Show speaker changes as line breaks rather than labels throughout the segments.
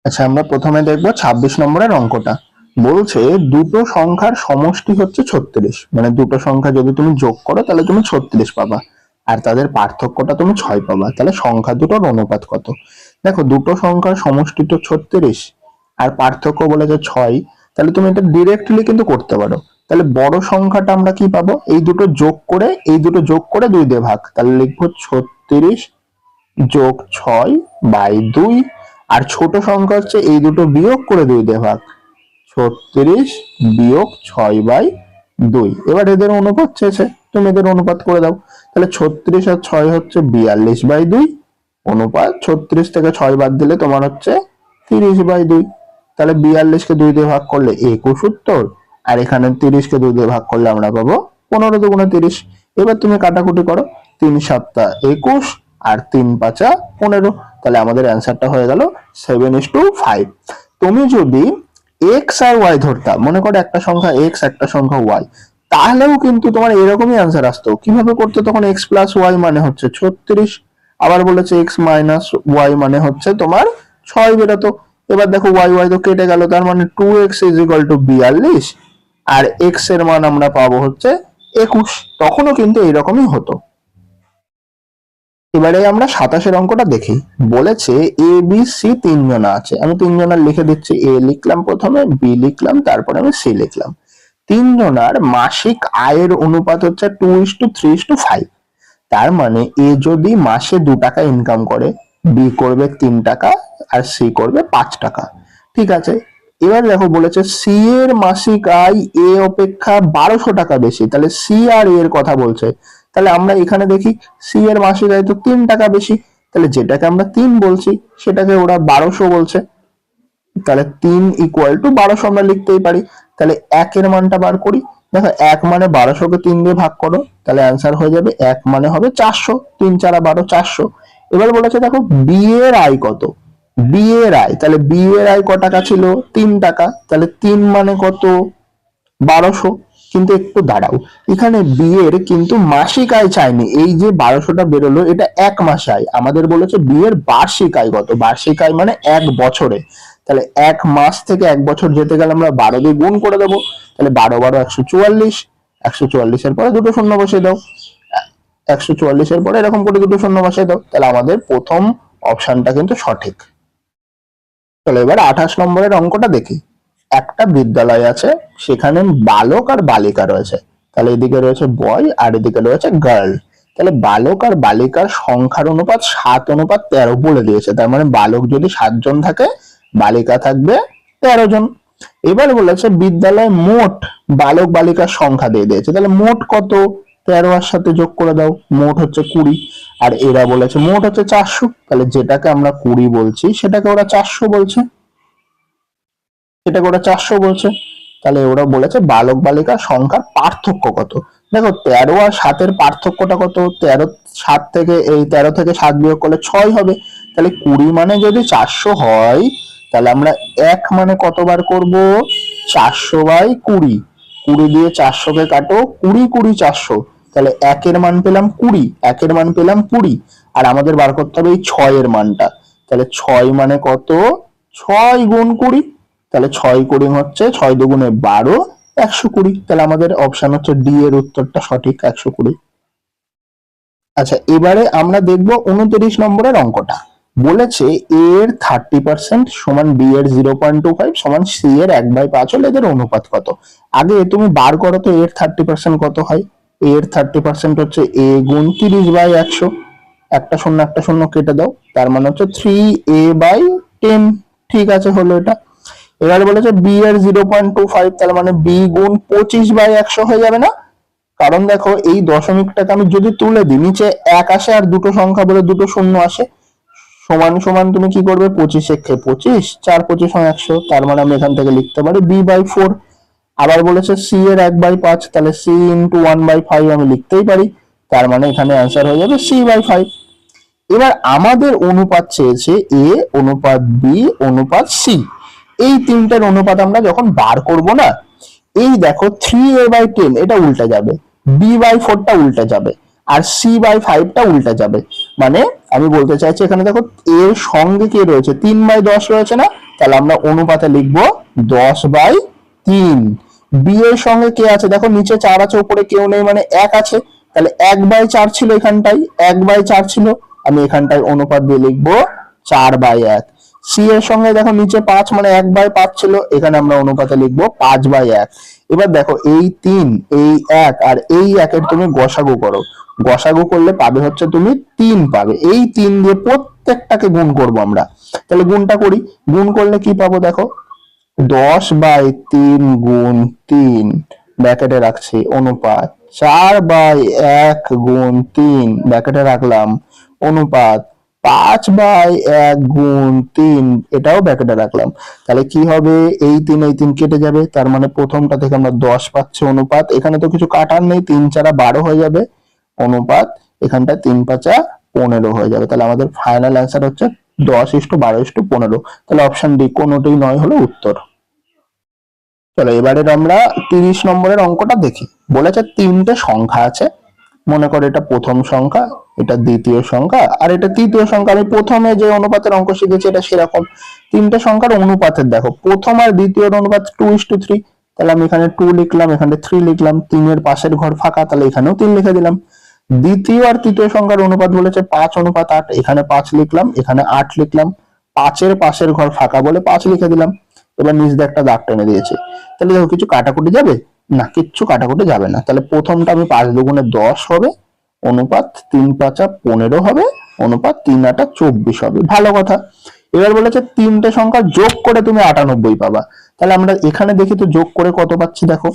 আচ্ছা, আমরা প্রথমে দেখবো 26 নম্বরের অঙ্কটা। বলছে দুটো সংখ্যার সমষ্টি হচ্ছে 36, মানে দুটো সংখ্যা যদি তুমি যোগ করো তাহলে তুমি 36 পাবা, আর তাদের পার্থক্যটা তুমি 6 পাবা। তাহলে সংখ্যা দুটোর অনুপাত কত? দেখো, দুটো সংখ্যার সমষ্টি তো 36 আর পার্থক্য বলেছে 6, তাহলে তুমি এটা ডিরেক্টলি কিন্তু করতে পারো। তাহলে বড় সংখ্যাটা আমরা কি পাবো? এই দুটো যোগ করে 2 দিয়ে ভাগ, তাহলে লিখবো 36 যোগ 6 বাই 2। আর ছোট সংখ্যা হচ্ছে এই দুটো বিয়োগ করে 2 দিয়ে ভাগ, 36 বিয়োগ 6/2। এবার এদের অনুপাত চেয়েছে, তুমি এদের অনুপাত করে দাও। তাহলে 36 আর 6 হচ্ছে 42/2, অনুপাত 36 থেকে 6 বাদ দিলে তোমার হচ্ছে 30/2। তাহলে 42 কে 2 দিয়ে ভাগ করলে 21 উত্তর, আর এখানে 30 কে 2 দিয়ে ভাগ করলে আমরা পাবো 15 দুগুণে 30। এবার তুমি কাটাকুটি করো, 3 7 21 আর 3 5 15। তাহলে আমাদের অ্যান্সারটা হয়ে গেল 7:5। তুমি যদি এক্স আর ওয়াই ধরতা, মনে করো একটা সংখ্যা এক্স একটা সংখ্যা ওয়াই, তাহলেও কিন্তু তোমার এরকমই অ্যান্সার আসতো। কিভাবে করতে? তখন এক্স প্লাস ওয়াই মানে হচ্ছে 36, আবার বলেছে এক্স মাইনাস ওয়াই মানে হচ্ছে তোমার 6 বেরোতো। এবার দেখো ওয়াই ওয়াই তো কেটে গেল, তার মানে 2x ইজ ইকুয়াল টু 42, আর এক্স এর মান আমরা পাবো হচ্ছে 21। তখনও কিন্তু এইরকমই হতো। এবারে আমরা 27-এর অঙ্কটা দেখি। বলেছে এ বি সি তিনজনা আছে, আমি তিনজনার লিখে দিচ্ছি। এ লিখলাম প্রথমে, বি লিখলাম, তারপরে আমি সি লিখলাম। তিনজনার মাসিক আয়ের অনুপাত হচ্ছে 2:3:5। তার মানে এ যদি মাসে 2 টাকা ইনকাম করে, বি করবে 3 টাকা, আর সি করবে 5 টাকা। ঠিক আছে, এবার দেখো বলেছে সি এর মাসিক আয় এ অপেক্ষা 1200 টাকা বেশি। তাহলে সি আর এ এর কথা বলছে। তাহলে আমরা এখানে দেখি সি এর মাসিক আয় তো 3 টাকা বেশি, তাহলে যেটাকে আমরা 3 বলছি সেটাকে ওরা 1200 বলছে। তাহলে 3 ইকুয়াল টু 1200 আমরা লিখতেই পারি। তাহলে 1 এর মানটা বার করি। দেখো 1 মানে 1200 কে 3 দিয়ে ভাগ করো, তাহলে অ্যান্সার হয়ে যাবে 1 মানে হবে 400, 3 4 12 400। এবার বলেছে দেখো বি এর আয় কত? বি এর আয়, তাহলে বি এর আয় ক টাকা ছিল? 3 টাকা। তাহলে 3 মানে কত? 1200। কিন্তু একটু দাঁড়াও, এখানে বি এর কিন্তু মাসিক আয় চাইনি। এই যে 1200টা বেরোলো এটা 1 মাস আয়, আমাদের বলেছে বি এর বার্ষিক আয় কত? বার্ষিক আয় মানে 1 বছরে। তাহলে 1 মাস থেকে 1 বছর যেতে গেলে আমরা 12 দিয়ে গুণ করে দেবো। তাহলে 12 12 144, 144 এর পরে দুটো শূন্য বসিয়ে দাও, 144 এর পরে এরকম করে দুটো শূন্য বসিয়ে দাও। তাহলে আমাদের প্রথম অপশনটা কিন্তু সঠিক। চলো এবার 28 নম্বরের অঙ্কটা দেখি। একটা বিদ্যালয় আছে, সেখানে বালক আর বালিকা রয়েছে। তাহলে এদিকে রয়েছে বয় আর এদিকে রয়েছে গার্ল। তাহলে বালক আর বালিকার সংখ্যার অনুপাত 7:13 বলে দিয়েছে। তার মানে বালক যদি 7 জন থাকে, বালিকা থাকবে 13 জন। এবার বলেছে বিদ্যালয়ে মোট বালক বালিকার সংখ্যা দিয়ে দিয়েছে। তাহলে মোট কত? 13 আর সাথে যোগ করে দাও, মোট হচ্ছে 20। আর এরা বলেছে মোট হচ্ছে 400, তাহলে যেটাকে আমরা 20 বলছি সেটাকে ওরা 400 বলছে। তাহলে ওরা বলেছে বালক বালিকার সংখ্যার পার্থক্য কত। দেখো 13 আর 7-এর পার্থক্যটা কত? 13 থেকে 7 বিয়োগ করলে 6 হবে। তাহলে 20 মানে যদি 400 হয়, তাহলে আমরা 1 মানে কতবার করব? 400/20। 20 দিয়ে 400 কে কাটো, 20 20 400। তাহলে 1 এর মান পেলাম 20, 1 এর মান পেলাম 20, আর আমাদের বার করতে হবে এই 6 এর মানটা। তাহলে 6 মানে কত? 6 গুণ 20। তাহলে 6 20 হচ্ছে 6 দুগুণে 12, 120। তাহলে আমাদের অপশন হচ্ছে ডি এর উত্তরটা সঠিক, 120। আচ্ছা, এবারে আমরা দেখব 29 নম্বরের অঙ্কটা। বলেছে এ এর 30% সমান বি এর 0.25 সমান সি এর 1/5 হলে এদের অনুপাত কত? আগে তুমি বার করো তো এর 30% কত হয়। এ এর 30% হচ্ছে এ গুণ 30/100। একটা শূন্য কেটে দাও, তার মানে হচ্ছে 3a/10। ঠিক আছে, হলো এটা। এবার বলেছে বি এর 0.25, তার মানে বি গুণ 25/100 হয়ে যাবে না? কারণ দেখো এই দশমিকটাকে আমি যদি তুলে দিই, নিচে 1 আসে আর দুটো সংখ্যা বলে দুটো শূন্য আসে, সমান সমান তুমি কি করবে? 25 একে 25, 4 25 100। তার মানে আমি এখান থেকে লিখতে পারি b/4। আবার বলেছে সি এর 1/5, তাহলে সি ইন্টু 1/5 আমি লিখতেই পারি। তার মানে এখানে অ্যান্সার হয়ে যাবে c/5। এবার আমাদের অনুপাত চেয়েছে এ অনুপাত বি অনুপাত সি। এই তিনটার অনুপাত আমরা যখন বার করব না, এই দেখো 3a/10 এটা উল্টে যাবে, b/4টা উল্টে যাবে, আর c/5টা উল্টে যাবে। মানে আমি বলতে চাইছি এখানে দেখো এর সঙ্গে কি রয়েছে, 3/10 রয়েছে না, তাহলে আমরা অনুপাতে লিখবো 10/3। বি এর সঙ্গে কে আছে, দেখো নিচে 4 আছে উপরে কেউ নেই মানে 1 আছে, তাহলে 1/4 ছিল এখানটাই, 1/4 ছিল, আমি এখানটায় অনুপাত দিয়ে লিখবো 4/1। সি এর সঙ্গে দেখো নিচে 5 মানে 1/5 ছিল, এখানে আমরা অনুপাতে লিখবো 5/1। এবার দেখো এই 3 এই 1 আর এই 1 এর তুমি গসাগু করো, গসাগু করলে পাবে হচ্ছে তুমি 3 পাবে। এই 3 দিয়ে প্রত্যেকটাকে গুণ করব আমরা, তাহলে গুণটা করি। গুণ করলে কি পাবো দেখো, 10/3 গুণ 3 ব্র্যাকেটে রাখছি অনুপাত, 4/1 গুণ 3 ব্র্যাকেটে রাখলাম অনুপাত, 5/1 গুণ 3 এটাও ব্র্যাকেটে রাখলাম। তাহলে কি হবে, এই 3 কেটে যাবে, তার মানে প্রথমটা থেকে আমরা 10 পাচ্ছি অনুপাত, এখানে তো কিছু কাটার নেই, 3×4 12 হয়ে যাবে অনুপাত, এখানটায় 3×5 15 হয়ে যাবে। তাহলে আমাদের ফাইনাল অ্যান্সার হচ্ছে 10:12:15। তাহলে অপশন ডি কোনোটাই নয় হলো উত্তর। চলো এবারে আমরা 30 নম্বরের অঙ্কটা দেখি। বলেছে 3টে সংখ্যা আছে, মনে করো এটা প্রথম সংখ্যা, এটা দ্বিতীয় সংখ্যা আর এটা তৃতীয় সংখ্যা। আমি প্রথমে যে অনুপাতের অঙ্ক শিখেছি এটা সেরকম। 3টে সংখ্যার অনুপাতের দেখো, প্রথম আর দ্বিতীয় অনুপাত 2:3, তাহলে আমি এখানে 2 লিখলাম, এখানে 3 লিখলাম, 3-এর পাশের ঘর ফাঁকা, তাহলে এখানেও 3 লিখে দিলাম। দ্বিতীয় আর তৃতীয় সংখ্যার অনুপাত বলেছে 5:8, এখানে 5 লিখলাম, এখানে 8 লিখলাম, 5-এর পাশের ঘর ফাঁকা বলে 5 লিখে দিলাম। এবার নিচ দিয়ে একটা দাগ টেনে দিয়েছি, তাহলে দেখো কিছু কাটাকুটি যাবে না, কিচ্ছু কাটাকুটি যাবে না। তাহলে প্রথমটা আমি 5×2 হবে অনুপাত 3×5 = 15 হবে অনুপাত 3×8 = 24 হবে, ভালো কথা। এবার বলেছে 3টে সংখ্যা যোগ করে তুমি 98 পাবা। তাহলে আমরা এখানে দেখি তো যোগ করে কত পাচ্ছি, দেখো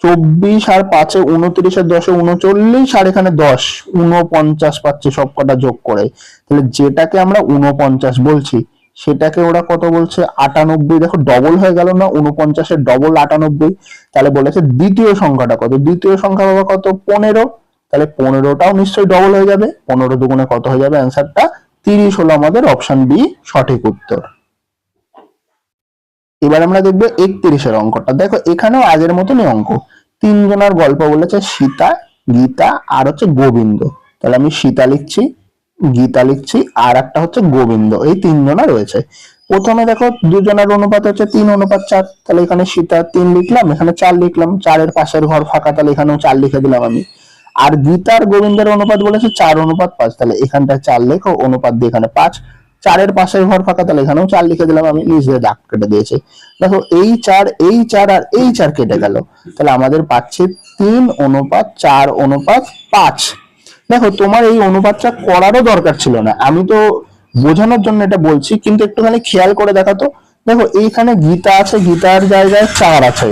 24 আর 5-এ 29 আর 10-এ 39 আর এখানে 10 49 পাচ্ছি সব কটা যোগ করে। তাহলে যেটাকে আমরা 49 বলছি সেটাকে ওরা কত বলছে 98। দেখো ডবল হয়ে গেল না, 49-এর ডবল 98। তাহলে বলেছে দ্বিতীয় সংখ্যাটা কত, দ্বিতীয় সংখ্যা বাবা কত 15, তাহলে 15টাও নিশ্চয়ই ডবল হয়ে যাবে, 15 কত হয়ে যাবে, অ্যান্সারটা 30 হলো আমাদের অপশন বি সঠিক উত্তর। এবার আমরা দেখবো 31-এর অঙ্কটা। দেখো এখানেও আগের মতনই অঙ্ক, 3 জনের গল্প বলেছে, সীতা, গীতা আর হচ্ছে গোবিন্দ। তাহলে আমি সীতা লিখছি, গীতা লিখছি আর একটা হচ্ছে গোবিন্দ, এই 3 জনা রয়েছে। প্রথমে দেখো দুজনের অনুপাত হচ্ছে 3:4, তাহলে এখানে সীতা 3 লিখলাম, এখানে 4 লিখলাম, 4-এর পাশের ঘর ফাঁকা, তাহলে এখানেও 4 লিখে দিলাম আমি। আর গীতার গোবিন্দের অনুপাত বলেছে 4:5, তাহলে এখানটায় 4 লেখো, অনুপাত দিয়ে এখানে 5, 4-এর পাশের ঘর ফাঁকা, তাহলে এখানেও 4 লিখে দিলাম আমি, নিজে দাগ কেটে দিয়েছি। দেখো এই 4 এই 4 আর এই 4 কেটে গেল, তাহলে আমাদের পাচ্ছি 3:4:5। দেখো তোমার এই অনুপাতটা করারও দরকার ছিল না, আমি তো বোঝানোর জন্য এটা বলছি, কিন্তু একটুখানি খেয়াল করে দেখাতো। দেখো এইখানে গীতা আছে, গীতার জায়গায় 4 আছে,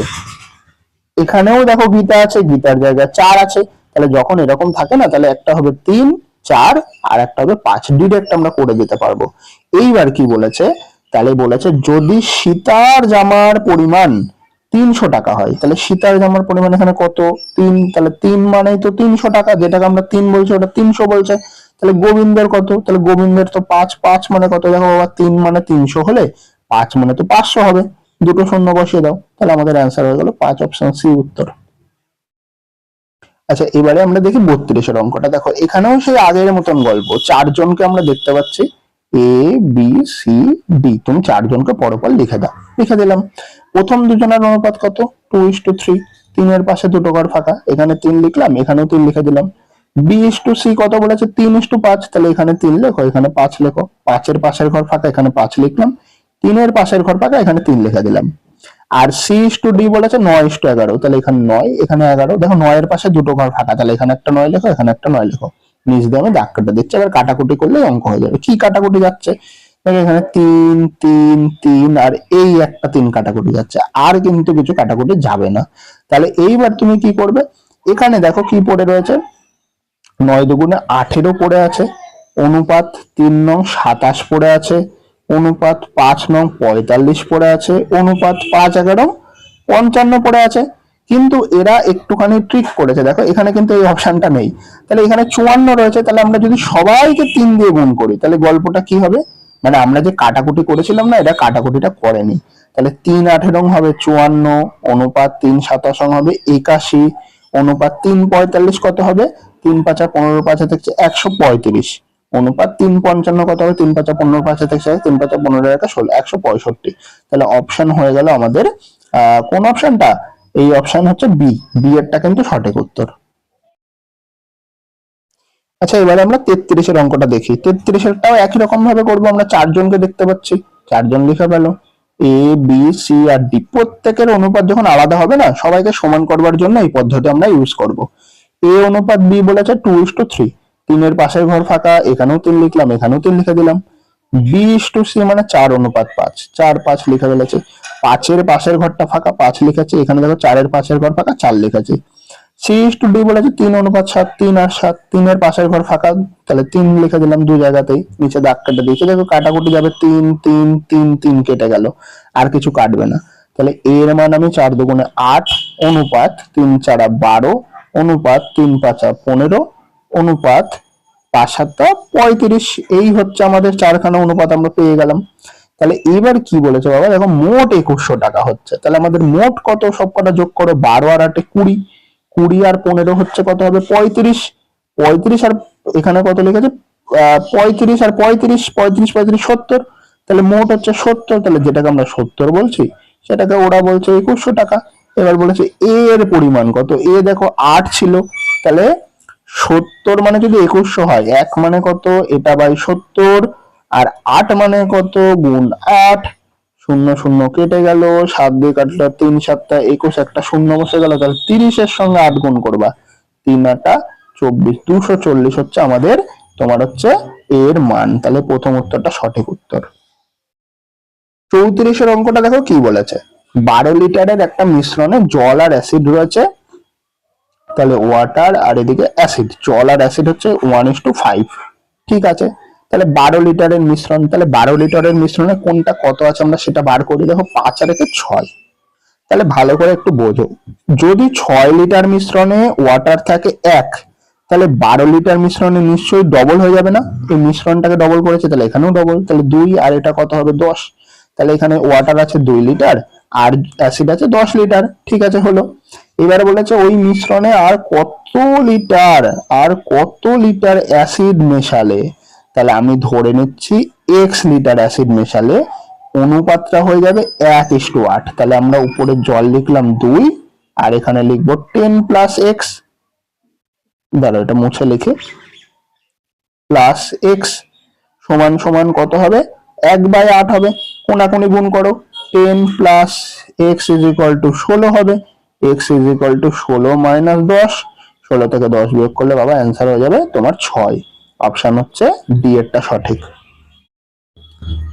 এখানেও দেখো গীতা আছে, গীতার জায়গায় 4 আছে। তাহলে যখন এরকম থাকে না, তাহলে একটা হবে 3, 4 আর একটা হবে 5, ডিরেক্ট আমরা করে দিতে পারবো। এইবার কি বলেছে, তাহলে বলেছে যদি সীতার জামার পরিমাণ 300 টাকা হয়, তাহলে সীতার জামার পরিমাণ এখানে কত 3, তাহলে 3 মানেই তো 300 টাকা, যেটাকে আমরা 3 বলছি ওটা 300 বলছে। তাহলে গোবিন্দের কত, তাহলে গোবিন্দের তো 5, 5 মানে কত, দেখো বাবা 3 মানে 300 হলে 5 মানে তো 500 হবে, দুটো শূন্য বসিয়ে দাও, তাহলে আমাদের অ্যান্সার হয়ে গেল 5, অপশন সি উত্তর। আচ্ছা এবারে আমরা দেখি 32-এর অঙ্কটা। দেখো এখানেও সেই আগের মতন গল্প, 4 জনকে আমরা দেখতে পাচ্ছি এ বি সি ডি, তুমি 4 জনকে পরপর লিখে দাও, লিখে দিলাম। প্রথম দুজনের অনুপাত কত 2:3, 3-এর পাশে দুটো ঘর ফাঁকা, এখানে 3 লিখলাম, এখানেও 3 লিখে দিলাম। বি:2সি কত বলেছে 3:5, তাহলে এখানে 3 লেখো, এখানে 5 লেখো, 5-এর পাশের ঘর ফাঁকা, এখানে 5 লিখলাম, 3-এর পাশের ঘর ফাঁকা, এখানে 3 লিখে দিলাম। আর সি:2ডি বলেছে 9:11, তাহলে এখানে 9, এখানে 11, দেখো 9-এর পাশে দুটো ঘর ফাঁকা, তাহলে এখানে একটা 9 লেখো, এখানে একটা 9 লেখো, নিচ দিয়ে আমি দাগ কেটে দিচ্ছি। এবার কাটাকুটি করলে অঙ্ক হয়ে যাবে। কি কাটাকুটি যাচ্ছে, দেখো এখানে 3 3 3 আর এই একটা 3 কাটাকুটি যাচ্ছে, আর কিন্তু কিছু কাটাকুটি যাবে না। তাহলে এইবার তুমি কি করবে, এখানে দেখো কি পড়ে রয়েছে, 9×8 পড়ে আছে, অনুপাত 3:27 পড়ে আছে, অনুপাত 5:45 পড়ে আছে, অনুপাত 5:11:55 পড়ে আছে। কিন্তু এরা একটুখানি ট্রিক করেছে, দেখো এখানে কিন্তু এই অপশনটা নেই, তাহলে এখানে 54 রয়েছে। তাহলে আমরা যদি সবাইকে 3 দিয়ে গুণ করি, তাহলে গল্পটা কি হবে, মানে আমরা যে কাটাকুটি করেছিলাম না, এটা কাটাকুটিটা করেনি। তাহলে 3×18 হবে 54, অনুপাত 3:27 হবে 81, অনুপাত 3:45 কত হবে তিন পাঁচা 15 পাঁচা থেকে 135 অনুপাত 3×55 কত হবে? 3 পাঁচা 15 পাঁচা থেকে 3 পাঁচা 15 একা 16 165। তাহলে অপশন হয়ে গেল আমাদের কোন অপশনটা? এই অপশন হচ্ছে বি, বি এরটা কিন্তু সঠিক উত্তর। আচ্ছা এবারে আমরা 33-এর অঙ্কটা দেখি। 33-এরটাও একই রকম ভাবে করবো। আমরা চারজনকে দেখতে পাচ্ছি, চারজন লেখা গেল, A B C R D. প্রত্যেকের অনুপাত যখন আলাদা হবে না, সবাইকে সমান করবার জন্য এই পদ্ধতি আমরা ইউজ করব। এ অনুপাত বি বলেছে 2:3, তিনের পাশের ঘর ফাঁকা, এখানেও 3 লিখলাম, এখানেও 3 লিখে দিলাম। বি:সি মানে 4:5, 4-5 লিখে ফেলেছে। 5-এর পাশের ঘরটা ফাঁকা, 5 লিখেছে, এখানে দেখো 4-এর পাশের ঘর ফাঁকা, 4 লিখেছে। সি:ডি বলেছে 3:7, 3 আর 7, 3-এর পাশের ঘর ফাঁকা, তাহলে 3 লিখে দিলাম দু জায়গাতেই, নিচে দাগ কেটে দিয়েছে। দেখো কাটাকুটি যাবে, 3 3 3 3 কেটে গেল, আর কিছু কাটবে না। তাহলে এর মান আমি 4×2 8 অনুপাত 3×4 12 অনুপাত 3×5 15 অনুপাত 5×7 35। এই হচ্ছে আমাদের চারখানা অনুপাত আমরা পেয়ে গেলাম। তাহলে এবার কি বলেছে বাবা, দেখো মোট 2100 টাকা হচ্ছে। তাহলে আমাদের মোট কত, সব কটা যোগ করো, 12 আর 8 20, 20 আর 15 হচ্ছে কত হবে? 35। 35 আর এখানে কত লিখেছে? 35 আর 35, 35 35 70। তাহলে মোট হচ্ছে 70। তাহলে যেটাকে আমরা 70 বলছি, সেটাকে ওরা বলছে 2100 টাকা। এবার বলেছে এর পরিমাণ কত? এ দেখো 8 ছিল, তাহলে 70 মানে যদি 2100 হয়, 1 মানে কত? এটা বাই 70, আর 8 মানে কত? গুণ 8। 0 0 কেটে গেল, 7 দিয়ে কাটলো, 3 7 21, একটা শূন্য বসে গেল। তাহলে 30-এর সঙ্গে 8 গুণ করবা, 3 8 24, 240 হচ্ছে আমাদের তোমার হচ্ছে এর মান। তাহলে প্রথম উত্তরটা সঠিক উত্তর। 34-এর অঙ্কটা দেখো কি বলেছে, 12 লিটারের একটা মিশ্রণে জল আর অ্যাসিড রয়েছে। তাহলে ওয়াটার আর এদিকে অ্যাসিড, জল আর অ্যাসিড হচ্ছে 1:5। ঠিক আছে, তাহলে 12 লিটারের মিশ্রণ, তাহলে 12 লিটারের মিশ্রণে কোনটা কত আছে আমরা সেটা বার করি। দেখো 5 আর 6। তাহলে ভালো করে একটু বোঝো, যদি 6 লিটার মিশ্রণে ওয়াটার থাকে 1, তাহলে 12 লিটার মিশ্রণে নিশ্চয়ই ডবল হয়ে যাবে না? এই মিশ্রণটাকে ডবল করেছে, তাহলে এখানেও ডবল, তাহলে 2 আর এটা কত হবে? 10। তাহলে এখানে ওয়াটার আছে 2 লিটার আর অ্যাসিড আছে 10 লিটার। ঠিক আছে, হলো। এবারে বলেছে ওই মিশ্রণে আর কত লিটার অ্যাসিড মেশালে, তাহলে আমি ধরে নিচ্ছি এক্স লিটার অ্যাসিড মেশালে অনুপাতটা হয়ে যাবে 1:8। তাহলে আমরা উপরে জল লিখলাম 2, আর এখানে লিখবো 10 প্লাস এক্স। দাঁড়াও এটা মুছে লিখে, প্লাস এক্স সমান সমান কত হবে? 1/8 হবে। কোনাকুনি গুণ করো, 10 plus x is equal two 16 হবে। X is equal two 16 minus 10, 16 থেকে 10 বিয়োগ করলে বাবা অ্যান্সার হয়ে যাবে তোমার 6। অপশন হচ্ছে ডি এরটা সঠিক।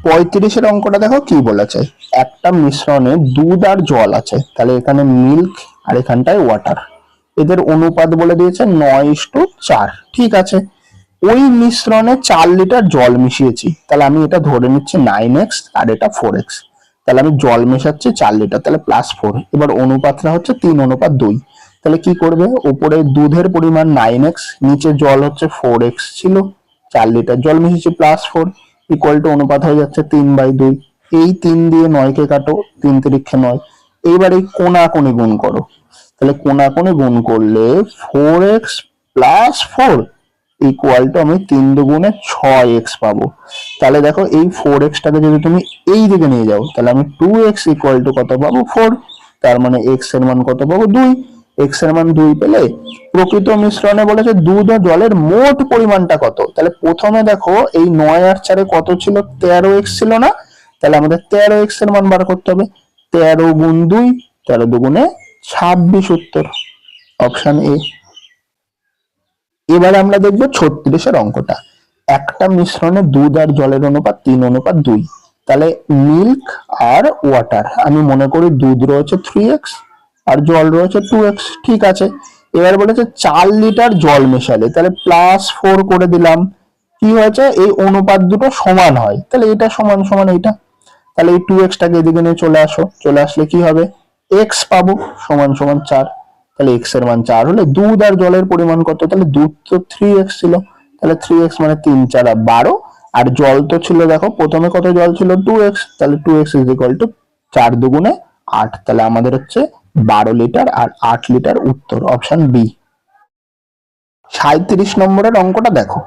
35-এর অঙ্কটা দেখো কি বলেছে, একটা মিশ্রণে দুধ আর জল আছে, তাহলে এখানে মিল্ক আর এখানটায় ওয়াটার, এদের অনুপাত বলে দিয়েছে 9:4। ঠিক আছে, ওই মিশ্রণে 4 লিটার জল মিশিয়েছি, তাহলে আমি এটা ধরে নিচ্ছি 9x আর এটা 4x। তাহলে আমি জল মেশাচ্ছি 4 লিটার, তাহলে +4। এবার অনুপাতটা হচ্ছে 3:2। তাহলে কি করবে, উপরে দুধের পরিমাণ 9x, নিচে জল হচ্ছে 4x ছিল, 4 লিটার জল মিশিয়েছি, +4 ইকুয়াল টু অনুপাত হয়ে যাচ্ছে 3/2। এই 3 দিয়ে 9 কে কাটো, 3 3 9। এইবার এই কোনাকুনি গুণ করো, তাহলে কোনাকুনি গুণ করলে 4x প্লাস 4 ইকুয়াল টু আমি 3×2 6x পাবো। তাহলে দেখো এই 4x টাকে যদি তুমি এই দিকে নিয়ে যাও, তাহলে আমি 2x ইকুয়াল টু কত পাবো? 4। তার মানে x এর মান কত পাবো? 2। x এর মান 2 পেলে প্রকৃত মিশ্রণে বলেছে দুধ ও জলের মোট পরিমাণটা কত। তাহলে প্রথমে দেখো এই 9 আর 4 কত ছিল? 13x ছিল না? তাহলে আমাদের 13x এর মান বার করতে হবে। 13 গুণ 2, 13 2 26 উত্তর, অপশন এ। এবার আমরা দেখবো 36-এর অঙ্কটা, একটা মিশ্রণে দুধ আর জলের অনুপাত 3:2। তাহলে মিল্ক আর ওয়াটার, আমি মনে করি দুধ রয়েছে 3x আর জল রয়েছে 2x। ঠিক আছে, এবার বলেছে 4 লিটার জল মেশালে, তাহলে +4 করে দিলাম। কি হয়েছে, এই অনুপাত দুটো সমান হয়, তাহলে এটা সমান সমান এইটা। তাহলে এই 2x টাকে এদিকে নিয়ে চলে আসো, চলে আসলে কি হবে? x পাবো সমান সমান 4। তাহলে x এর মান 4 হলে দুধ আর জলের পরিমাণ কত? তাহলে দুধ তো 3x ছিল, তাহলে 3x মানে 3 4 12, আর জল তো ছিল, দেখো প্রথমে কত জল ছিল? 2x, তাহলে 2x ইজ ইকুয়াল টু 4 2 8। তাহলে আমাদের হচ্ছে 12 লিটার আর 8 লিটার উত্তর, অপশন বি। 37 নম্বরের অঙ্কটা দেখো,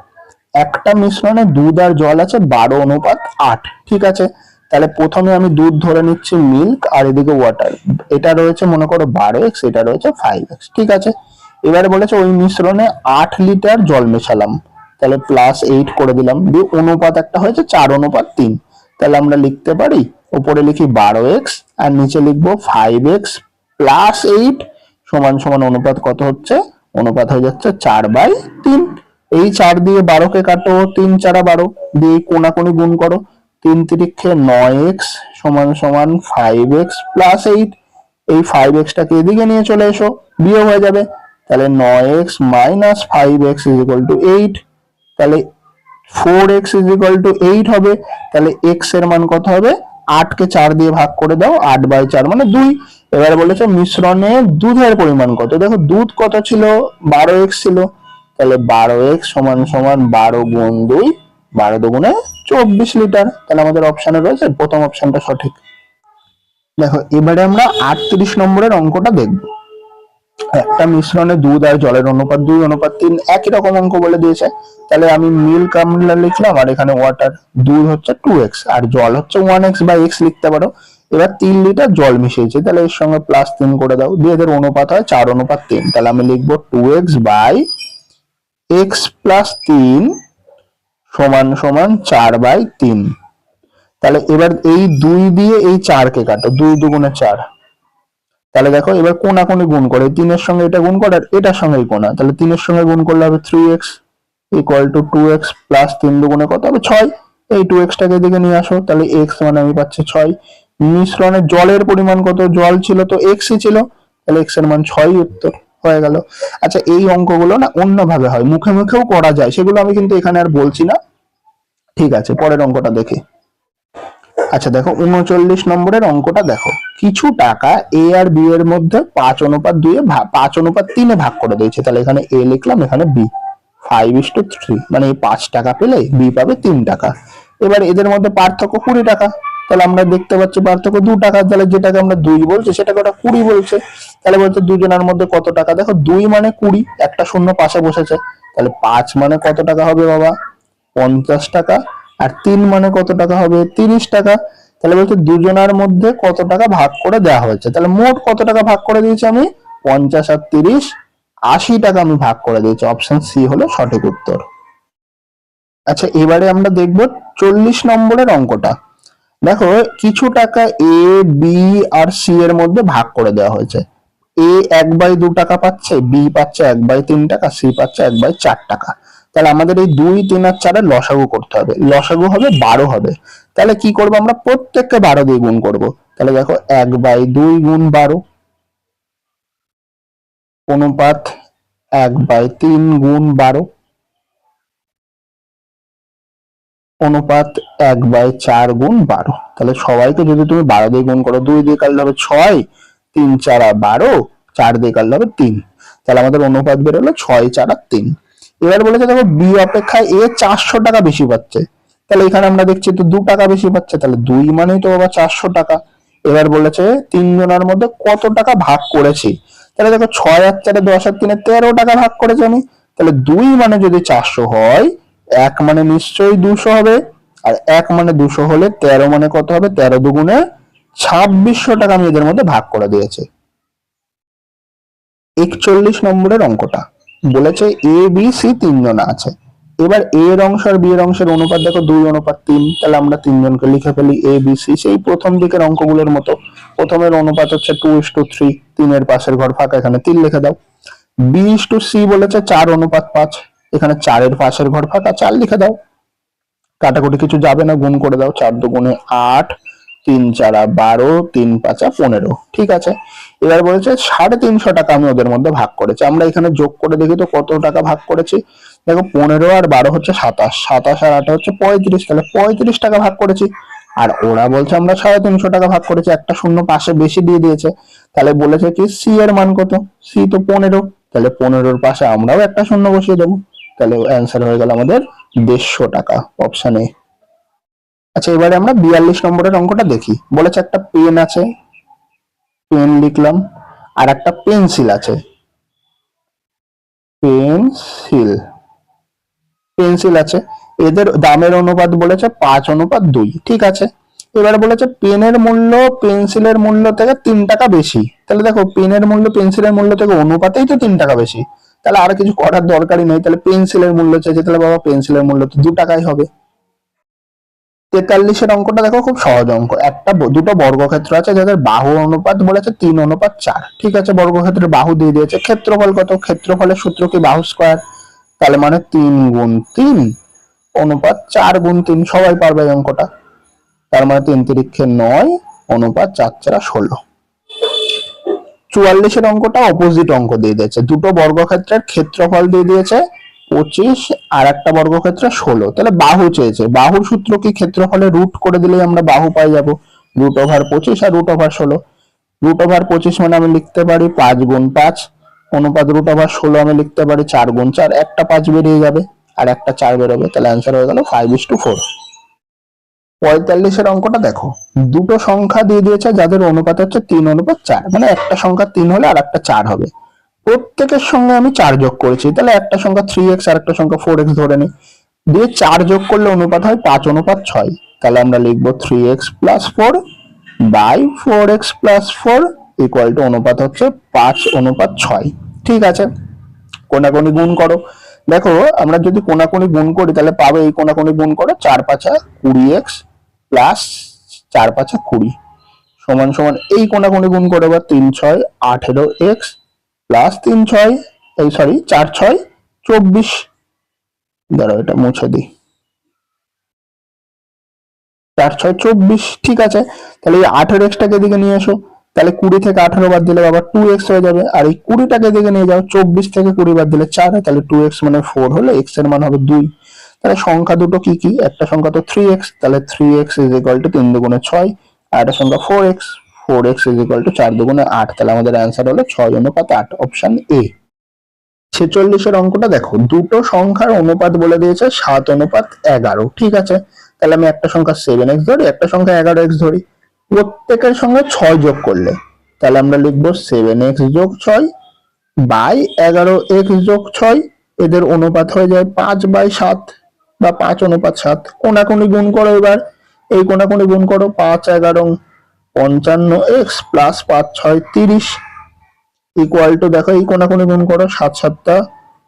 একটা মিশ্রণে দুধ আর জল আছে 12:8, ঠিক আছে। তাহলে প্রথমে আমি দুধ ধরে নিচ্ছি মিল্ক, আর এদিকে ওয়াটার, এটা রয়েছে মনে করো 12x, এটা রয়েছে 5x, ঠিক আছে। এবারে বলেছে ওই মিশ্রণে 8 লিটার জল মেশালাম, তাহলে +8 করে দিলাম, দিয়ে অনুপাত একটা হয়েছে 4:3। তাহলে আমরা লিখতে পারি, উপরে লিখি 12x আর নিচে লিখবো 5x +8 সমান সমান অনুপাত কত হচ্ছে, অনুপাত হয়ে যাচ্ছে 4/3। এই 4 দিয়ে 12কে কাটো, 3×4 = 12, দিয়ে কোনাকুনি গুণ করো, 3×3 = 9x সমান সমান 5x +8। এই 5x টাকে এদিকে নিয়ে চলে এসো, বিয়োগ হয়ে যাবে, তাহলে 9x - 5x = 8। তাহলে 4x = 8 হবে। তাহলে x এর মান কত হবে, 8 কে 4 দিয়ে ভাগ করে দাও, 8/4 মানে 2। এবারে বলেছে মিশ্রণে দুধের পরিমাণ কত, দেখো দুধ কত ছিল, 12x ছিল, তাহলে 12x সমান সমান 12 গুণ 2, 12 দুগুণে 24 লিটার। তাহলে আমাদের অপশনে রয়েছে প্রথম অপশনটা সঠিক। দেখো এবারে আমরা 38 নম্বরের অঙ্কটা দেখব। একটা মিশ্রণে দুধ আর জলের অনুপাত 2:3, একই রকম অঙ্ক বলে দিয়েছে। তাহলে আমি মিল্ক আমরা লিখলাম, আর এখানে ওয়াটার, দুধ হচ্ছে 2x আর জল হচ্ছে 1x বা x লিখতে পারো। এবার 3 লিটার জল মিশিয়েছে, তাহলে এর সঙ্গে +3 করে দাও, দিয়ে এদের অনুপাত হয় 4:3। তাহলে আমি লিখবো 2x / x + 3 সমান সমান 4/3। তাহলে এবার এই 2 দিয়ে এই 4 কে কাটো, 2 দুগুণে 4। তাহলে দেখো এবার কোনাকুনি গুণ করে, 3 এর সঙ্গে এটা গুণ করে আর এটার সঙ্গে কোনা, তাহলে 3 এর সঙ্গে গুণ করলে হবে 3x = 2x + 3 দুগুণে কত হবে 6। এই 2x টাকে এদিকে নিয়ে আসো, তাহলে x মানে আমি পাচ্ছি 6। মিশ্রণে জলের পরিমাণ কত, জল ছিল তো x ই ছিল, তাহলে x এর মান 6, উত্তর হয়ে গেল। আচ্ছা এই অঙ্কগুলো না অন্যভাবে হয়, মুখে মুখেও করা যায়, সেগুলো আমি কিন্তু এখানে আর বলছি না, ঠিক আছে। পরের অঙ্কটা দেখি। আচ্ছা দেখো 39 নম্বরের অঙ্কটা দেখো, কিছু টাকা এ আর বি এর মধ্যে 5:3 ভাগ করে দিয়েছে। তাহলে এখানে এ লিখলাম, এখানে বি, 5:3, মানে এই 5 টাকা পেলে বি পাবে 3 টাকা। এবার এদের মধ্যে পার্থক্য 20 টাকা। তাহলে আমরা দেখতে পাচ্ছি পার্থক্য 2 টাকা, তাহলে যেটাকে আমরা 2 বলছি সেটাকে ওটা 20 বলছে। তাহলে বলছে দুজনের মধ্যে কত টাকা, দেখো 2 মানে 20, একটা শূন্য পাশে বসেছে, তাহলে 5 মানে কত টাকা হবে বাবা, 50 টাকা, আর 3 মানে কত টাকা হবে, 30 টাকা। তাহলে বলছে দুজনের মধ্যে কত টাকা ভাগ করে দেওয়া হয়েছে, তাহলে মোট কত টাকা ভাগ করে দিয়েছি আমি, 50 আর 30, 80 টাকা আমি ভাগ করে দিয়েছি। অপশন সি হলো সঠিক উত্তর। আচ্ছা এবারে আমরা দেখব 40 নম্বরের অঙ্কটা। দেখো কিছু টাকা এ, বি আর সি এর মধ্যে ভাগ করে দেওয়া হয়েছে। এ 1/2 টাকা পাচ্ছে, বি পাচ্ছে 1/3 টাকা, সি পাচ্ছে 1/4 টাকা। তাহলে আমাদের এই 2, 3 আর 4 এর লসাগু করতে হবে, লসাগু হবে 12 হবে। তাহলে কি করবো, আমরা প্রত্যেককে 12 দিয়ে গুণ করব। তাহলে দেখো 1/2 গুণ 12 অনুপাত 1/3 গুণ 12 অনুপাত 1/4 গুণ 12। তাহলে সবাইকে যদি তুমি 12 দিয়ে গুণ করো, 2 দিয়ে কাটলে হবে 6, 3 × 4 = 12, 4 দিয়ে কাটলে হবে 3। তাহলে আমাদের অনুপাত বেরোলো 6, 4 আর 3। এবার বলেছে দেখো বি অপেক্ষায় এ 400 টাকা বেশি পাচ্ছে। তাহলে এখানে আমরা দেখছি তো 2 টাকা বেশি পাচ্ছে, তাহলে 2 মানেই তো বাবা 400 টাকা। এবার বলেছে তিনজনের মধ্যে কত টাকা ভাগ করেছি। তাহলে দেখো 6 আর 4 10 আর 3 13 টাকা ভাগ করেছি আমি। তাহলে 2 মানে যদি 400 হয়, 1 মানে নিশ্চয়ই 200 হবে, আর 1 মানে 200 হলে 13 মানে কত হবে, 13 দুগুণে 2600 টাকা আমি এদের মধ্যে ভাগ করে দিয়েছি। 41 নম্বরের অঙ্কটা বলেছে এ, বি, সি তিনজন আছে। এবার এ এর অংশ আর বি এর অংশের অনুপাত দেখো 2:3। তাহলে আমরা তিনজনকে লিখে ফেলি এ, বি, সি, সেই প্রথম দিকের অঙ্কগুলোর মতো। প্রথমের অনুপাত হচ্ছে 2:3, 3 এর পাশের ঘর ফাঁকা, এখানে 3 লিখে দাও। B:C বলেছে 4:5, এখানে 4 এর পাশের ঘর ফাঁকা, 4 লিখে দাও। কাটাকুটি কিছু যাবে না, গুণ করে দাও, 4 দুগুণে 8, 3 × 4 = 12, 3 × 5 = 15, ঠিক আছে। এবার বলেছে 350 টাকা আমি ওদের মধ্যে ভাগ করেছি। আমরা এখানে যোগ করে দেখি তো কত টাকা ভাগ করেছি। দেখো 15 আর 12 হচ্ছে 27, 27 আর 8 হচ্ছে 35, তাহলে 35 টাকা ভাগ করেছি। আর ওরা বলছে আমরা 350 টাকা ভাগ করেছি, একটা শূন্য পাশে বেশি দিয়ে দিয়েছে। তাহলে বলেছে কি সি এর মান কত, সি তো 15, তাহলে 15-র পাশে আমরাও একটা শূন্য বসিয়ে দেবো। তাহলে অ্যান্সার হয়ে গেল আমাদের 150 টাকা, অপশন এ। আচ্ছা এবারে আমরা 42 নম্বরের অঙ্কটা দেখি। বলেছে একটা পেন আছে, পেন লিখলাম, আর একটা পেন্সিল আছে। পেন্সিল, পেন্সিল আছে, এদের দামের অনুপাত বলেছে 5:2, ঠিক আছে। এবারে বলেছে পেনের মূল্য পেন্সিলের মূল্য থেকে 3 টাকা বেশি, তাহলে দেখো পেনের মূল্য পেন্সিলের মূল্য থেকে অনুপাতেই তো 3 টাকা বেশি, তাহলে আর কিছু করার দরকারই নেই, তাহলে পেন্সিলের মূল্য চাইছে, তাহলে বাবা পেন্সিলের মূল্য তো 2 টাকাই হবে। 43-এর অঙ্কটা দেখো খুব সহজ অঙ্ক, দুটো বর্গক্ষেত্র আছে যাদের বাহু অনুপাত বলেছে 3:4, ঠিক আছে। বর্গক্ষেত্রের বাহু দিয়ে দিয়েছে, ক্ষেত্রফল কত, ক্ষেত্রফলের সূত্র কি বাহু স্কয়ার, তাহলে মানে 3 × 3 অনুপাত 4 × 3, সবাই পারবে এই অঙ্কটা, তার মানে 3×3 = 9 অনুপাত 4×4 = 16। 44-এর অঙ্কটা অপোজিট অঙ্ক দিয়ে দিয়েছে, দুটো বর্গক্ষেত্রের ক্ষেত্রফল দিয়ে দিয়েছে 25 আর একটা বর্গক্ষেত্রে 16, তাহলে বাহু চেয়েছে, বাহুর সূত্র কি, ক্ষেত্রফলে রুট করে দিলেই আমরা বাহু পাই যাবো, √25 আর √16, √25 মানে আমি লিখতে পারি 5 × 5 অনুপাত √16 আমি লিখতে পারি 4 × 4, একটা 5 বেরিয়ে যাবে আর একটা 4 বেরোবে, তাহলে অ্যান্সার হয়ে গেল 5:4। 45-এর অঙ্কটা দেখো, দুটো সংখ্যা দিয়ে দিয়েছে যাদের অনুপাত হচ্ছে 3:4, মানে একটা সংখ্যা 3 হলে আর একটা 4 হবে, প্রত্যেকের সঙ্গে আমি 4 যোগ করেছি, তাহলে একটা সংখ্যা 3x আর একটা সংখ্যা 4x ধরে নিই, দিয়ে 4 যোগ করলে অনুপাত হয় 5:6, তাহলে আমরা লিখবো 3x + 4 by 4x + 4 equal to অনুপাত হচ্ছে 5:6, ঠিক আছে। কোনাকুনি গুণ করো, দেখো আমরা যদি কোনাকুনি গুণ করি তাহলে পাবে, এই কোনাকুনি গুণ করো 4×5 = 20x প্লাস 4×5 = 20 সমান সমান, এই কোনাকুনি গুণ করে এবার 3×6 = 18x প্লাস 4×6 = 24, দাঁড়াও এটা মুছে দিই, 4×6 = 24, ঠিক আছে। তাহলে এই 18x টাকে এদিকে নিয়ে এসো, তাহলে 20 থেকে 18 বাদ দিলে আবার 2x হয়ে যাবে, আর এই 20 টাকে এদিকে নিয়ে যাও, 24 থেকে 20 বাদ দিলে 4, তাহলে 2x মানে 4 হলে x এর মান হবে 2। তাহলে সংখ্যা দুটো কি কি, একটা সংখ্যা তো 3x, তাহলে 3x = 3 × 6, আর একটা সংখ্যা 4x, 4x = 4 × 8, তাহলে আমাদের অ্যান্সার হলো 6:8, অপশন এ। 46-এর অঙ্কটা দেখো, দুটো সংখ্যার অনুপাত বলে দিয়েছে 7:11, ঠিক আছে। তাহলে আমি একটা সংখ্যা 7x ধরি, একটা সংখ্যা 11x ধরি, প্রত্যেকের সঙ্গে 6 যোগ করলে তাহলে আমরা লিখবো 7x + 6 বাই 11x + 6, এদের অনুপাত হয়ে যায় 5/7 বা 5:7। কোনাকুনি গুণ করো, এবার এই কোনাকুনি গুণ করো, 5×11 = 55x প্লাস 5×6 = 30 ইকুয়াল টু, দেখো এই কোনাকুনি গুণ করো, 7×7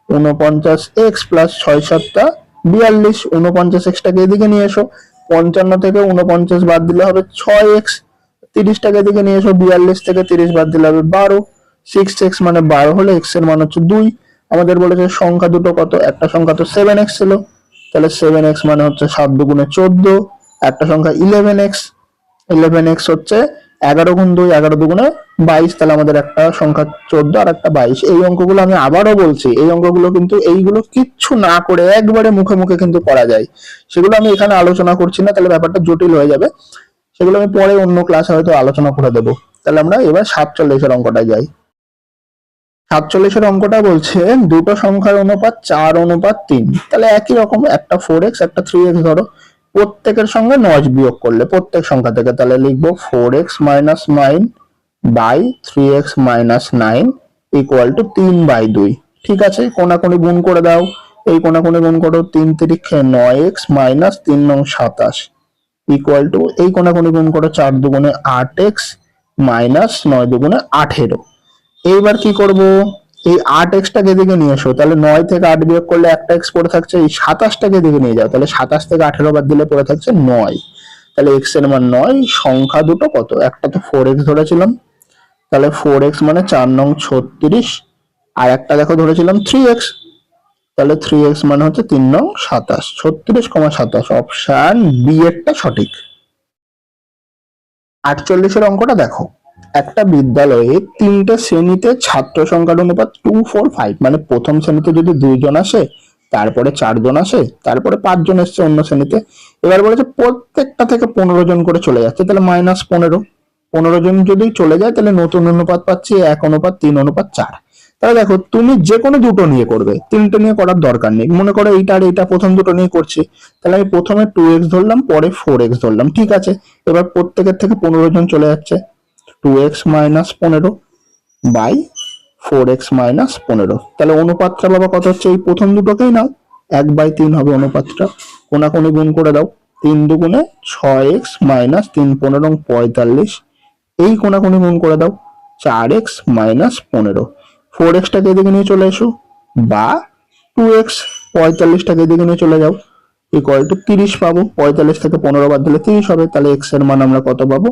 = 49x প্লাস 6×7 = 42, 49x টাকে এদিকে নিয়ে এসো, 55 থেকে 49 বাদ দিলে হবে 6x, 30 টাকে এদিকে নিয়ে এসো, 42 থেকে 30 বাদ দিলে হবে 12, 6x মানে 12 হলে x এর মান হচ্ছে 2। আমাদের বলেছে সংখ্যা দুটো কত, একটা সংখ্যা তো 7x ছিল, তাহলে 7x মানে হচ্ছে 7×2 = 14, একটা সংখ্যা 11x, 11x হচ্ছে 11×2 11×2 = 22, তাহলে আমাদের একটা সংখ্যা 14 আর একটা 22। এই অঙ্কগুলো আমি আবারও বলছি, এই অঙ্কগুলো কিন্তু এইগুলো কিচ্ছু না করে একবারে মুখে মুখে কিন্তু করা যায়, সেগুলো আমি এখানে আলোচনা করছি না, তাহলে ব্যাপারটা জটিল হয়ে যাবে, সেগুলো আমি পরে অন্য ক্লাসে হয়তো আলোচনা করে দেবো। তাহলে আমরা এবার 47-এর অঙ্কটা যাই। 47-এর অঙ্কটা বলছে দুটো সংখ্যার অনুপাত 4:3, তাহলে একই রকম, একটা 4x একটা 3x ধরো, প্রত্যেকের সঙ্গে 9 বিয়োগ করলে প্রত্যেক সংখ্যা থেকে, তাহলে লিখবো 4x - 9 by 3x - 9 equal to 3/2, ঠিক আছে। কোনাকুনি গুণ করে দাও, এই কোনাকুনি গুণ করো, 3×3 = 9x মাইনাস 3×9 = 27 ইকুয়াল টু, এই কোনাকুনি গুণ করো, 4×2 = 8x মাইনাস 9×2 = 18। এইবার কি করব, এই 8x টাকে এদিকে নিয়ে এসো, তাহলে 9 থেকে 8 বিয়োগ করলে একটা x পড়ে থাকছে, এই 27 টাকে এদিকে নিয়ে যাও, তাহলে 27 থেকে 18 বাদ দিলে পড়ে থাকছে 9, তাহলে x এর মান 9। সংখ্যা দুটো কত, একটা তো 4x ধরেছিলাম, তাহলে 4x মানে 4×9 = 36, আর একটা দেখো ধরেছিলাম 3x, তাহলে 3x মানে হচ্ছে 3×9 = 27, 36,27, অপশন বি এরটা সঠিক। 48-এর অঙ্কটা দেখো, একটা বিদ্যালয়ে 3টে শ্রেণীতে ছাত্র সংখ্যার অনুপাত 2:4:5, মানে প্রথম শ্রেণীতে যদি 2 জন আসে, তারপরে 4 জন আসে, তারপরে 5 জন এসছে অন্য শ্রেণীতে, এবার বলেছে প্রত্যেকটা থেকে 15 জন করে চলে যাচ্ছে, তাহলে -15, 15 জন যদি চলে যায় তাহলে নতুন অনুপাত পাচ্ছি 1:3:4। তাহলে দেখো তুমি যে কোনো দুটো নিয়ে করবে, তিনটে নিয়ে করার দরকার নেই, মনে করো এইটা আর এইটা প্রথম দুটো নিয়ে করছি, তাহলে আমি প্রথমে 2x ধরলাম, পরে 4x ধরলাম, ঠিক আছে। এবার প্রত্যেকের থেকে 15 জন চলে যাচ্ছে, 2x - 15 বাই 4x মাইনাস 15। তাহলে অনুপাতটা বাবা কত হচ্ছে, এই প্রথম দুটোকেই নাও, 1/3 হবে অনুপাতটা, কোনাকুনি গুণ করে দাও, 3 দুগুণে 6x মাইনাস 3 15 45, এই কোনাকুনি গুণ করে দাও, 4x মাইনাস 15। 4x টাকে এদিকে নিয়ে চলে এসো, বা 2x 45টাকে এদিকে নিয়ে চলে যাও, ইকুয়াল টু 30 পাবো। 45 থেকে 15 বাদ দিলে 30 হবে। তাহলে x এর মান আমরা কত পাবো,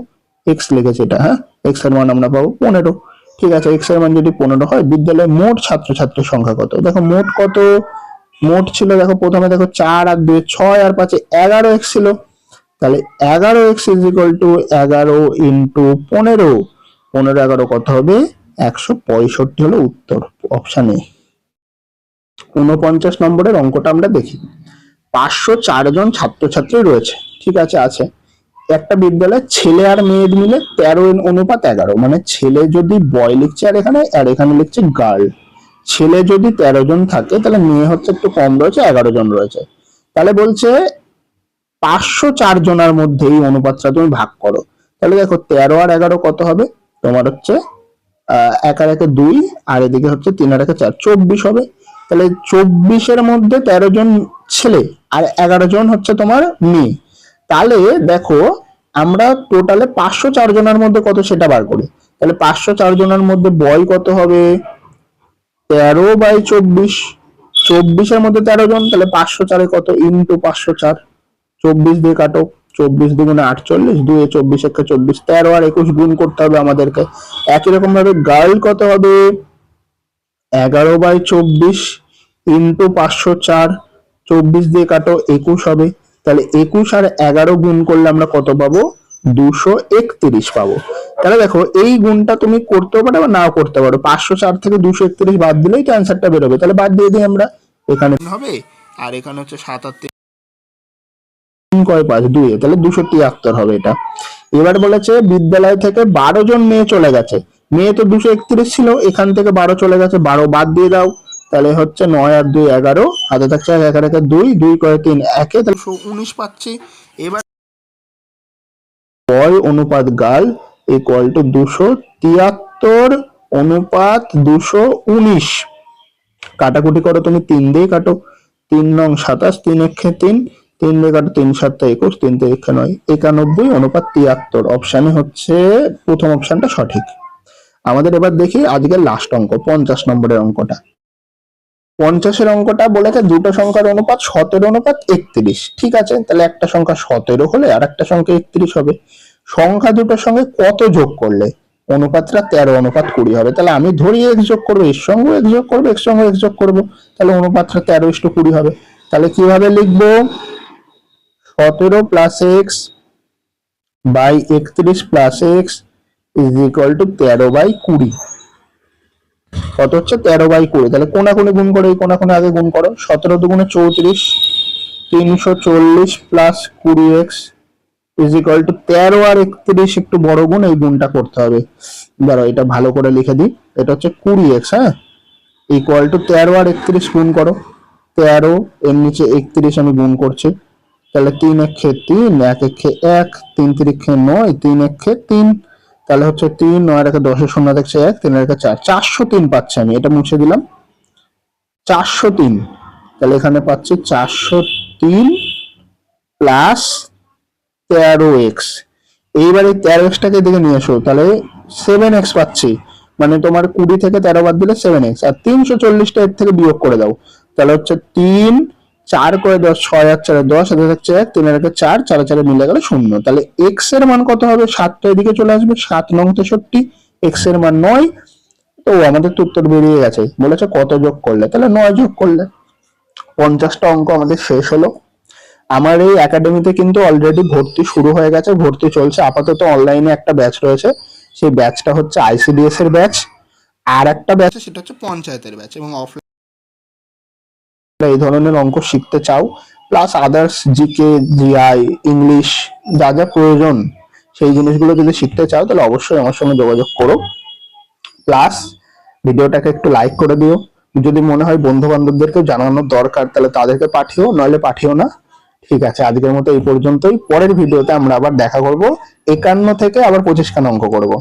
x লিখেছি এটা, হ্যাঁ, x এর মান আমরা পাবো 15। ঠিক আছে, x এর মান যদি 15 হয়, বিদ্যালয়ে মোট ছাত্রছাত্রীর সংখ্যা কত? দেখো মোট কত, মোট ছিল, দেখো প্রথমে দেখো 4 আর 2 6 আর 5 11x ছিল। তাহলে 11x is equal two 11 into 15, 15 11 কত হবে, 165 হলো উত্তর, অপশন এ। 49 নম্বরের অঙ্কটা আমরা দেখি। 504 জন ছাত্রছাত্রী রয়েছে, ঠিক আছে, আছে একটা বিদ্যালয়ে, ছেলে আর মেয়ে মিলে 13:11, মানে ছেলে যদি বয় লিখছে আর এখানে লিখছে গার্ল। ছেলে যদি 13 জন থাকে, তাহলে মেয়ে হচ্ছে একটু কম রয়েছে, 11 জন রয়েছে। তাহলে বলছে 504 জনের মধ্যে এই অনুপাতটা তুমি ভাগ করো। তাহলে দেখো 13 আর 11 কত হবে, তোমার হচ্ছে 1 আর 1 2, আর এদিকে হচ্ছে 3 আর 1 4, 24 হবে। তাহলে 24-এর মধ্যে 13 জন ছেলে আর 11 জন হচ্ছে তোমার মেয়ে। তাহলে দেখো আমরা টোটালে 504 জনের মধ্যে কত সেটা বার করি। তাহলে 504 জনের মধ্যে বয় কত হবে, 13/24, 24-এর মধ্যে 13 জন, তাহলে 504 কত ইন্টু 504, 24 দিয়ে কাটো, 24 দুগুণে 48, 2 24 1 24, 13 আর 21 গুণ করতে হবে আমাদেরকে। একই রকম ভাবে গার্ল কত হবে, 11/24 ইন্টু 504, 24 দিয়ে কাটো, 21 হবে। তাহলে 21 আর 11 গুণ করলে আমরা কত পাবো, 231 পাবো। তাহলে দেখো এই গুণটা তুমি করতেও পারো বা নাও করতে পারো, 504 থেকে 231 বাদ দিলেই তো অ্যান্সারটা বেরোবে। তাহলে বাদ দিয়ে দিই আমরা, এখানে হবে, আর এখানে হচ্ছে 7 আর 3 কয় 5 2, তাহলে 273 হবে এটা। এবার বলেছে বিদ্যালয় থেকে 12 জন মেয়ে চলে গেছে, মেয়ে তো 231 ছিল, এখান থেকে 12 চলে গেছে, 12 বাদ দিয়ে দাও, তাহলে হচ্ছে 9 আর 2 11, হাতে থাকছে 1 আর 1 2, 2 করে 3 1, তাহলে 19 পাচ্ছি। এবার বয় অনুপাত গার্ল ইকুয়াল টু 273 অনুপাত 219, কাটাকুটি করো তুমি, 3 দিয়ে কাটো, 3 নং 27, 3 একে 3, 3 দিয়ে কাটো, 3 7 21, 3 3 9, 91 অনুপাত 73, অপশানে হচ্ছে প্রথম অপশনটা সঠিক। আমাদের এবার দেখি আজকের লাস্ট অঙ্ক, 50 নম্বরের অঙ্কটা। 50-এর অঙ্কটা বলেছে দুটো সংখ্যার অনুপাত 17:31, ঠিক আছে, তাহলে একটা সংখ্যা 17 হলে আর একটা সংখ্যা 31 হবে। সংখ্যা দুটোর সঙ্গে কত যোগ করলে অনুপাতটা 13:20 হবে। তাহলে আমি ধরি x যোগ করবো, এর সঙ্গে x যোগ করবো, এর সঙ্গে x যোগ করবো, তাহলে অনুপাতটা 13:20 হবে। তাহলে কিভাবে লিখবো, 17 plus x by 31 plus x is equal to 13/20, কত হচ্ছে 13/20। তাহলে কোনাকুনি গুণ করে, এই কোনাকুনি আগে গুণ করো, 17 দুগুণে 34, 340 plus 20x is equal two 13 আর 31 একটু বড় গুণ, এই গুণটা করতে হবে। ধরো এটা ভালো করে লিখে দিই, এটা হচ্ছে 20x, হ্যাঁ, ইকুয়াল টু 13 আর 31 গুণ করো, 13 এর নিচে 31 আমি গুণ করছি, তাহলে 3 একে 3, 1 একে 1, 3 3 9, 3 একে 3, তাহলে হচ্ছে 3 9 একে 10 এর শূন্য দেখছে 1, 3 একে 4, 403 পাচ্ছি আমি, এটা মুছে দিলাম, 403। তাহলে এখানে পাচ্ছি 403 প্লাস 13x। এইবার এই 13x টাকে দিকে নিয়ে এসো, তাহলে 7x পাচ্ছি, মানে তোমার 20 থেকে 13 বাদ দিলে 7x, আর 340টা এর থেকে বিয়োগ করে দাও, তাহলে হচ্ছে 3 4 করে 10, 6 আর 4 10, হাতে থাকছে 1, 3 আর 1 4, 4 4 মিলে গেল 0। তাহলে x এর মান কত হবে, 7টা এদিকে চলে আসবে, 7 নং 63, x এর মান 9। তো আমাদের তো উত্তর বেরিয়ে গেছে, বলেছে কত যোগ করলে, তাহলে 9 যোগ করলে। 50টা অঙ্ক আমাদের শেষ হলো। আমার এই একাডেমিতে কিন্তু অলরেডি ভর্তি শুরু হয়ে গেছে, ভর্তি চলছে, আপাতত অনলাইনে একটা ব্যাচ রয়েছে, সেই ব্যাচটা হচ্ছে ICDS এর ব্যাচ, আর একটা ব্যাচ সেটা হচ্ছে পঞ্চায়েতের ব্যাচ। এবং অফলাইন এই ধরনের অঙ্ক শিখতে চাও, plus others GK GI English যা যা প্রয়োজন সেই জিনিসগুলো যদি শিখতে চাও, তাহলে অবশ্যই আমার সঙ্গে যোগাযোগ করো। প্লাস ভিডিওটাকে একটু লাইক করে দিও, যদি মনে হয় বন্ধু বান্ধবদেরকেও জানানোর দরকার তাহলে তাদেরকে পাঠিও, নইলে পাঠিও না। ঠিক আছে, আজকের মতো এই পর্যন্তই। পরের ভিডিওতে আমরা আবার দেখা করব, 51 থেকে আবার 25 খানা অঙ্ক করব।